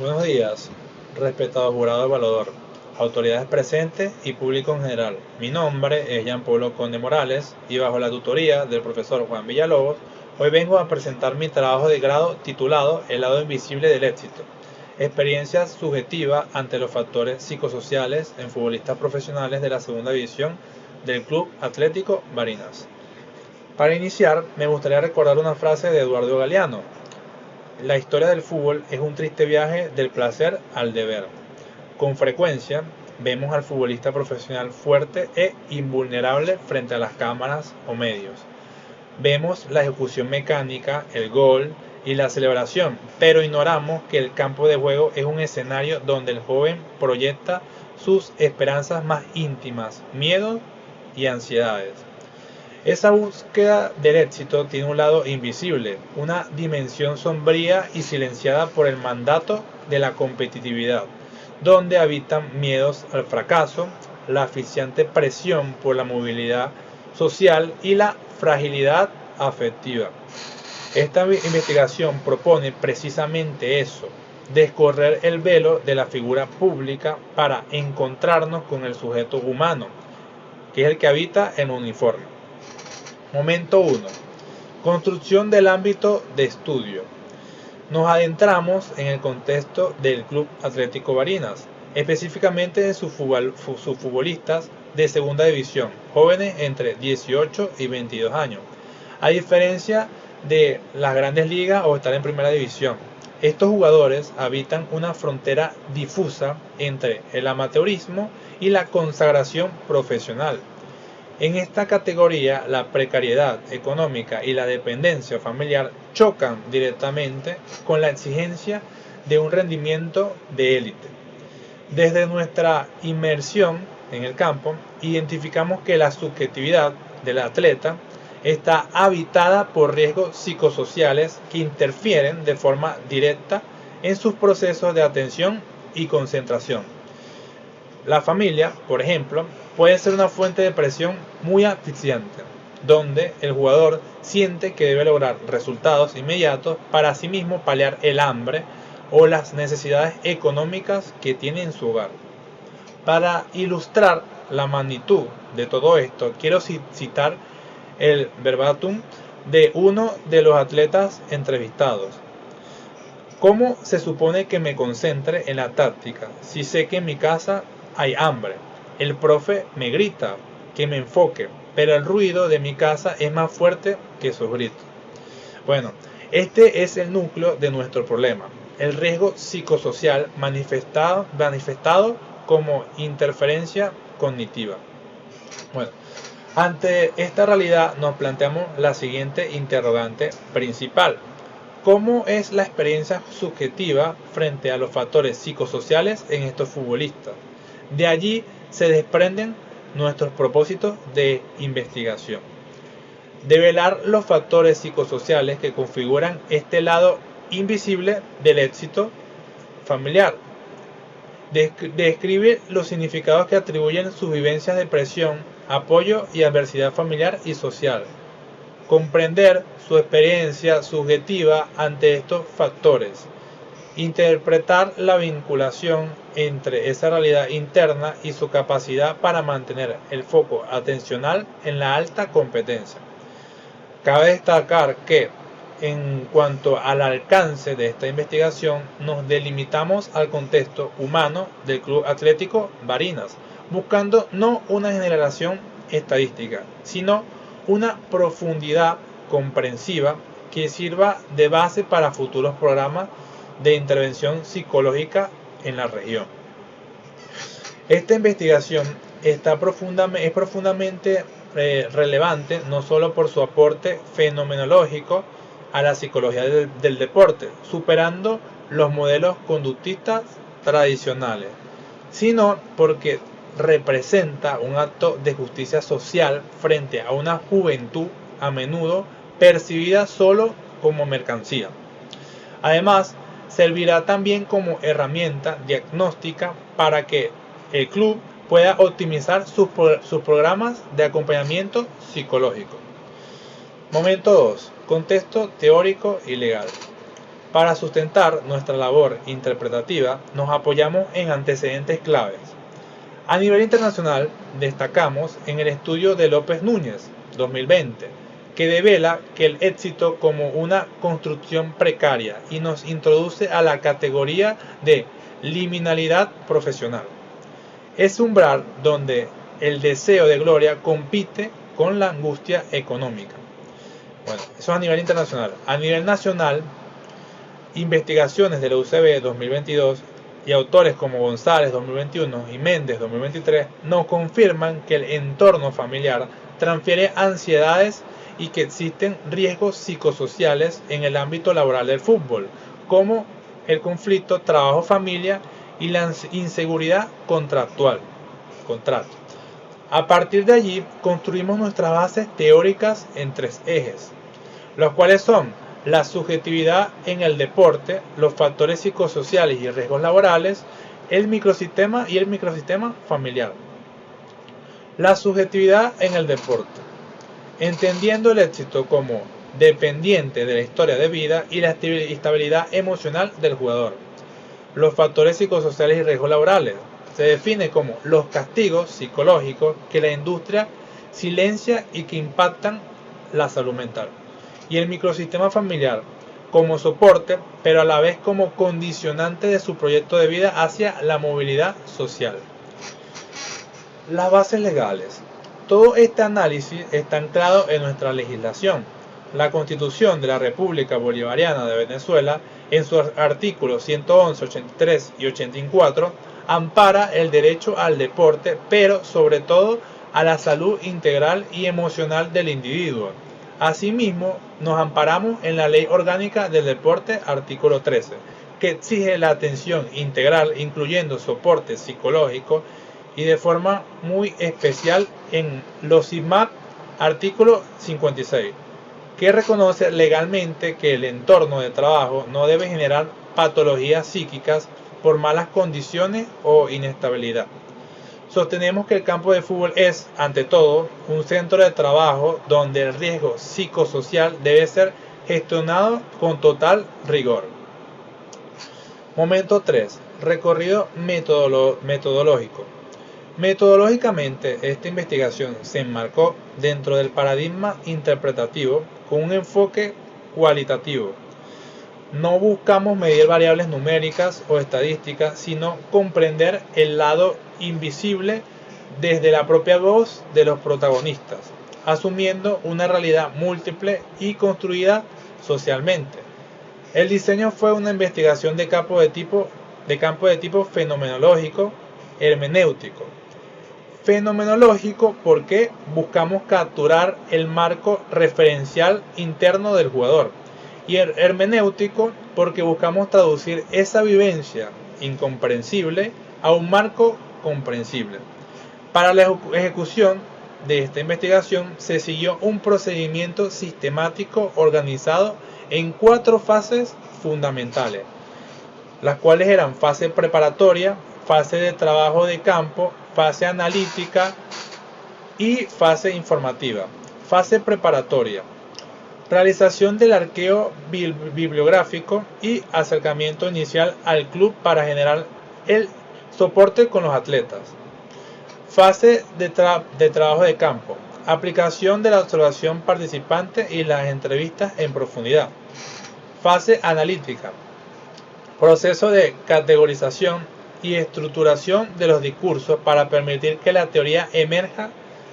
Buenos días, respetado jurado evaluador, autoridades presentes y público en general. Mi nombre es Jean Pablo Conde Morales y bajo la tutoría del profesor Juan Villalobos, hoy vengo a presentar mi trabajo de grado titulado El lado invisible del éxito. Experiencia subjetiva ante los factores psicosociales en futbolistas profesionales de la segunda división del Club Atlético Barinas. Para iniciar, me gustaría recordar una frase de Eduardo Galeano: la historia del fútbol es un triste viaje del placer al deber. Con frecuencia vemos al futbolista profesional fuerte e invulnerable frente a las cámaras o medios. Vemos la ejecución mecánica, el gol y la celebración, pero ignoramos que el campo de juego es un escenario donde el joven proyecta sus esperanzas más íntimas, miedos y ansiedades. Esa búsqueda del éxito tiene un lado invisible, una dimensión sombría y silenciada por el mandato de la competitividad, donde habitan miedos al fracaso, la asfixiante presión por la movilidad social y la fragilidad afectiva. Esta investigación propone precisamente eso: descorrer el velo de la figura pública para encontrarnos con el sujeto humano, que es el que habita en uniforme. Momento 1. Construcción del ámbito de estudio. Nos adentramos en el contexto del Club Atlético Barinas, específicamente en sus futbolistas de segunda división, jóvenes entre 18 y 22 años. A diferencia de las grandes ligas o estar en primera división, estos jugadores habitan una frontera difusa entre el amateurismo y la consagración profesional. En esta categoría, la precariedad económica y la dependencia familiar chocan directamente con la exigencia de un rendimiento de élite. Desde nuestra inmersión en el campo, identificamos que la subjetividad del atleta está habitada por riesgos psicosociales que interfieren de forma directa en sus procesos de atención y concentración. La familia, por ejemplo, puede ser una fuente de presión muy asfixiante, donde el jugador siente que debe lograr resultados inmediatos para sí mismo paliar el hambre o las necesidades económicas que tiene en su hogar. Para ilustrar la magnitud de todo esto, quiero citar el verbatim de uno de los atletas entrevistados. ¿Cómo se supone que me concentre en la táctica si sé que en mi casa hay hambre? El profe me grita que me enfoque, pero el ruido de mi casa es más fuerte que sus gritos. Bueno, este es el núcleo de nuestro problema: el riesgo psicosocial manifestado como interferencia cognitiva. Bueno, ante esta realidad nos planteamos la siguiente interrogante principal: ¿cómo es la experiencia subjetiva frente a los factores psicosociales en estos futbolistas? De allí se desprenden nuestros propósitos de investigación. Develar los factores psicosociales que configuran este lado invisible del éxito familiar. Describe los significados que atribuyen sus vivencias de presión, apoyo y adversidad familiar y social. Comprender su experiencia subjetiva ante estos factores. Interpretar la vinculación entre esa realidad interna y su capacidad para mantener el foco atencional en la alta competencia. Cabe destacar que, en cuanto al alcance de esta investigación, nos delimitamos al contexto humano del Club Atlético Barinas, buscando no una generación estadística, sino una profundidad comprensiva que sirva de base para futuros programas de intervención psicológica en la región. Esta investigación es profundamente relevante no solo por su aporte fenomenológico a la psicología del deporte, superando los modelos conductistas tradicionales, sino porque representa un acto de justicia social frente a una juventud a menudo percibida solo como mercancía. Además, servirá también como herramienta diagnóstica para que el club pueda optimizar sus programas de acompañamiento psicológico. Momento 2. Contexto teórico y legal. Para sustentar nuestra labor interpretativa, nos apoyamos en antecedentes claves. A nivel internacional, destacamos en el estudio de López Núñez, 2020, que devela que el éxito como una construcción precaria y nos introduce a la categoría de liminalidad profesional. Es umbral donde el deseo de gloria compite con la angustia económica. Bueno, eso es a nivel internacional. A nivel nacional, investigaciones de la UCB 2022 y autores como González 2021 y Méndez 2023 nos confirman que el entorno familiar transfiere ansiedades y que existen riesgos psicosociales en el ámbito laboral del fútbol, como el conflicto trabajo-familia y la inseguridad contrato. A partir de allí, construimos nuestras bases teóricas en 3 ejes, los cuales son la subjetividad en el deporte, los factores psicosociales y riesgos laborales, el microsistema y el microsistema familiar. La subjetividad en el deporte, entendiendo el éxito como dependiente de la historia de vida y la estabilidad emocional del jugador. Los factores psicosociales y riesgos laborales se define como los castigos psicológicos que la industria silencia y que impactan la salud mental. Y el microsistema familiar como soporte, pero a la vez como condicionante de su proyecto de vida hacia la movilidad social. Las bases legales. Todo este análisis está anclado en nuestra legislación. La Constitución de la República Bolivariana de Venezuela, en sus artículos 111, 83 y 84, ampara el derecho al deporte, pero sobre todo a la salud integral y emocional del individuo. Asimismo, nos amparamos en la Ley Orgánica del Deporte, artículo 13, que exige la atención integral, incluyendo soporte psicológico, y de forma muy especial en los IMAP, artículo 56, que reconoce legalmente que el entorno de trabajo no debe generar patologías psíquicas por malas condiciones o inestabilidad. Sostenemos que el campo de fútbol es, ante todo, un centro de trabajo donde el riesgo psicosocial debe ser gestionado con total rigor. Momento 3. Recorrido metodológico. Metodológicamente, esta investigación se enmarcó dentro del paradigma interpretativo con un enfoque cualitativo. No buscamos medir variables numéricas o estadísticas, sino comprender el lado invisible desde la propia voz de los protagonistas, asumiendo una realidad múltiple y construida socialmente. El diseño fue una investigación de campo de tipo fenomenológico, hermenéutico. Fenomenológico porque buscamos capturar el marco referencial interno del jugador, y hermenéutico porque buscamos traducir esa vivencia incomprensible a un marco comprensible. Para la ejecución de esta investigación se siguió un procedimiento sistemático organizado en 4 fases fundamentales, las cuales eran fase preparatoria, fase de trabajo de campo, fase analítica y fase informativa. Fase preparatoria: realización del arqueo bibliográfico y acercamiento inicial al club para generar el soporte con los atletas. Fase de trabajo de campo: aplicación de la observación participante y las entrevistas en profundidad. Fase analítica: proceso de categorización y estructuración de los discursos para permitir que la teoría emerja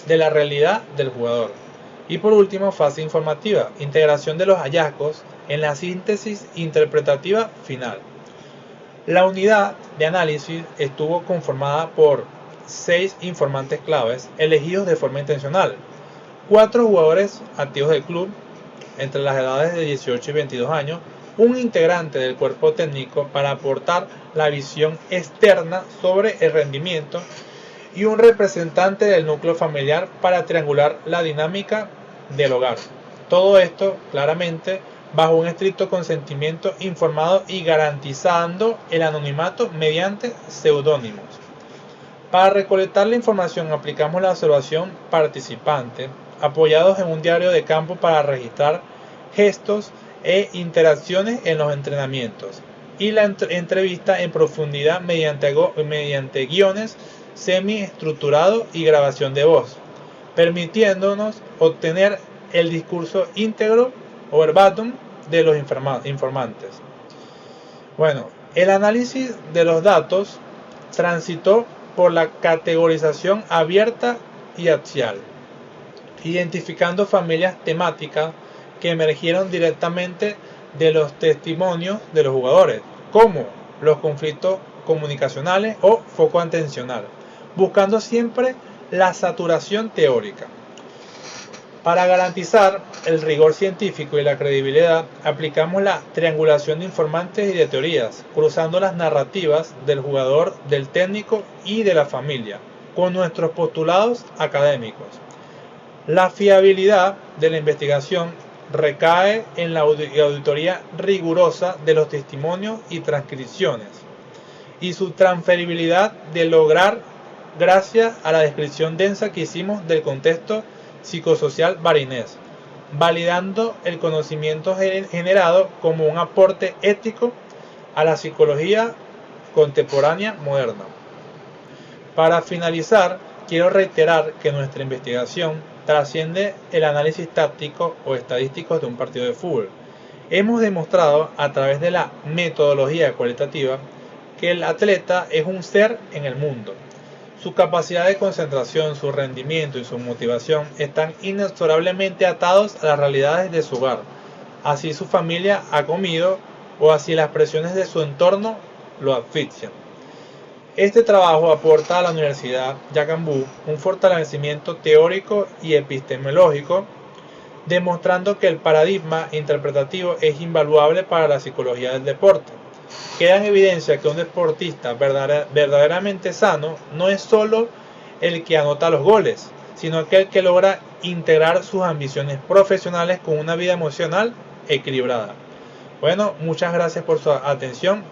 de la realidad del jugador. Y por último, fase informativa: integración de los hallazgos en la síntesis interpretativa final. La unidad de análisis estuvo conformada por 6 informantes claves elegidos de forma intencional, 4 jugadores activos del club entre las edades de 18 y 22 años, un integrante del cuerpo técnico para aportar la visión externa sobre el rendimiento y un representante del núcleo familiar para triangular la dinámica del hogar. Todo esto claramente bajo un estricto consentimiento informado y garantizando el anonimato mediante seudónimos. Para recolectar la información aplicamos la observación participante, apoyados en un diario de campo para registrar gestos e interacciones en los entrenamientos, y la entrevista en profundidad mediante guiones semi-estructurados y grabación de voz, permitiéndonos obtener el discurso íntegro o verbatim de los informantes. Bueno, el análisis de los datos transitó por la categorización abierta y axial, identificando familias temáticas que emergieron directamente de los testimonios de los jugadores, como los conflictos comunicacionales o foco atencional, buscando siempre la saturación teórica. Para garantizar el rigor científico y la credibilidad, aplicamos la triangulación de informantes y de teorías, cruzando las narrativas del jugador, del técnico y de la familia, con nuestros postulados académicos. La fiabilidad de la investigación recae en la auditoría rigurosa de los testimonios y transcripciones, y su transferibilidad de lograr gracias a la descripción densa que hicimos del contexto psicosocial barinés, validando el conocimiento generado como un aporte ético a la psicología contemporánea moderna. Para finalizar, quiero reiterar que nuestra investigación trasciende el análisis táctico o estadístico de un partido de fútbol. Hemos demostrado a través de la metodología cualitativa que el atleta es un ser en el mundo. Su capacidad de concentración, su rendimiento y su motivación están inexorablemente atados a las realidades de su hogar. Así su familia ha comido o así las presiones de su entorno lo asfixian. Este trabajo aporta a la Universidad Yacambú un fortalecimiento teórico y epistemológico, demostrando que el paradigma interpretativo es invaluable para la psicología del deporte. Queda en evidencia que un deportista verdaderamente sano no es solo el que anota los goles, sino aquel que logra integrar sus ambiciones profesionales con una vida emocional equilibrada. Bueno, muchas gracias por su atención.